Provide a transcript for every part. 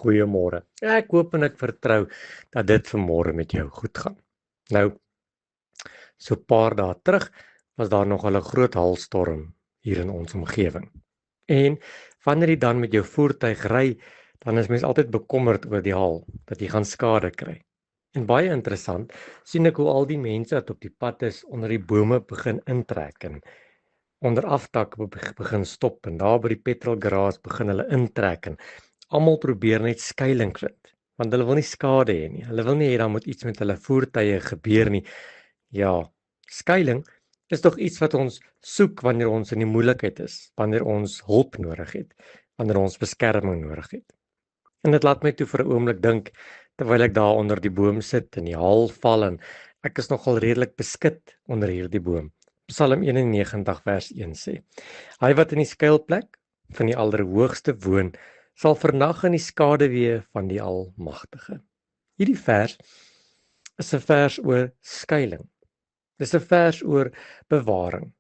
goeiemôre. Ek hoop en ek vertrou dat dit vanmôre met jou goed gaan. Nou, so 'n paar dae terug was daar nog 'n groot hailstorm hier in ons omgewing. En wanneer jy dan met jou voertuig ry, dan is mens altyd bekommerd oor die haal, dat jy gaan skade kry. En baie interessant, sien ek hoe al die mense wat op die pad is onder die bome begin intrek en onder aftak begin stop en daar by die petrolgaraas begin hulle intrek en almal probeer net skuilings vind, want hulle wil nie skade hê nie. Hulle wil nie hê daar moet iets met hulle voertuie gebeur nie. Ja, skuiling is tog iets wat ons soek wanneer ons in die moeilikheid is, wanneer ons hulp nodig het, wanneer ons beskerming nodig het. En dit laat my toe vir 'n oomblik dink terwyl ek daar onder die boom sit en die haal val en ek is nogal redelik beskik onder hierdie boom. Psalm 91 vers 1 sê: Hy wat in die skuilplek van die Allerhoogste woon, sal vernag in die skaduwee van die Almagtige. Hierdie vers is 'n vers oor skuiling. Dis 'n vers oor bewaring.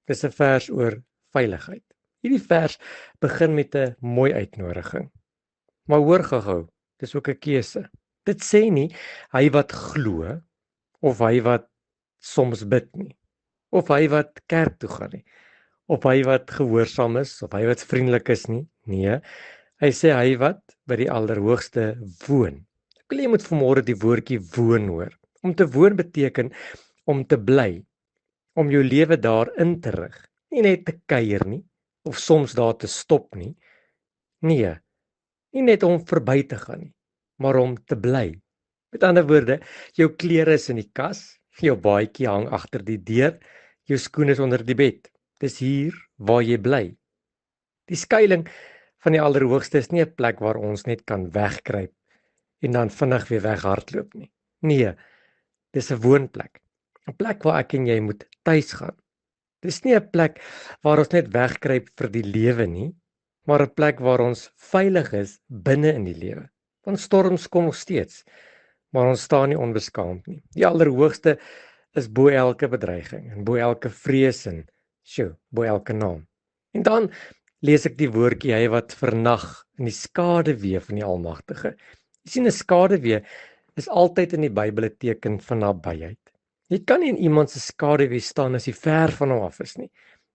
Dis 'n vers oor veiligheid. Hierdie vers begin met 'n mooi uitnodiging. Maar hoor gou-gou, dis ook 'n keuse. Dit sê nie hy wat glo of hy wat soms bid nie, of hy wat kerk toe gaan nie, of hy wat gehoorsaam is, of hy wat vriendelik is nie. Nee, hy sê hy wat by die Allerhoogste woon. Ek wil jy moet vanmôre die woordjie woon hoor. Om te woon beteken om te bly, om jou lewe daar in te rig. Nie net te kuier nie, of soms daar te stop nie. Nee, nie net om verby te gaan nie, maar om te bly. Met ander woorde, jou klere is in die kas, jou baadjie hang agter die deur, jou skoene is onder die bed. Dis hier waar jy bly. Die skuiling van die Allerhoogste is nie 'n plek waar ons net kan wegkruip en dan vinnig weer weghardloop nie. Nee, dis 'n woonplek. 'n Plek waar ek en jy moet tuis gaan. Dis nie 'n plek waar ons net wegkruip vir die lewe nie, maar 'n plek waar ons veilig is binne in die lewe. Want storms kom nog steeds, maar ons staan nie onbeskaamd nie. Die Allerhoogste is bo elke bedreiging en bo elke vrees en bo elke naam. En dan lees ek die woordjie hy wat vernag in die skaduwee van die Almagtige. Jy sien 'n skaduwee is altyd in die Bybel 'n teken van nabyheid. Jy kan nie in iemand se skaduwee staan as jy ver van hom af is nie.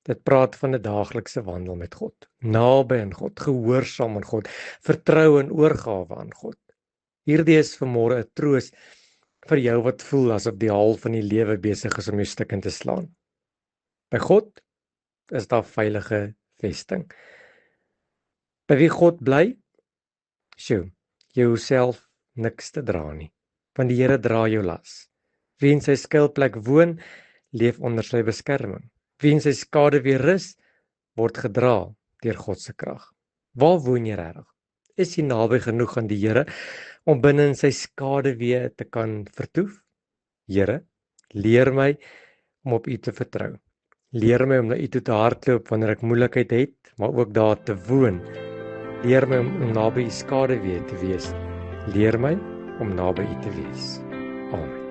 Dit praat van 'n daaglikse wandel met God, naby aan God, gehoorsaam aan God, vertrou en oorgawe aan God. Hierdie is vanmôre 'n troos vir jou wat voel asof die haal van die lewe besig is om jou stukkend te slaan. By God is daar veilige vesting. By wie God bly, jouself niks te dra nie, want die Here dra jou las. Wie in sy skuilplek woon, leef onder sy beskerming. Wie in sy skaduwee rus, word gedra deur God se krag. Waar woon jy regtig? Is jy naby genoeg aan die Here om binne in sy skaduwee te kan vertoef? Here, leer my om op U te vertrou. Leer my om na U toe te hardloop wanneer ek moeilikheid het, maar ook daar te woon. Leer my om naby U skaduwee te wees. Leer my om naby U te wees. Amen.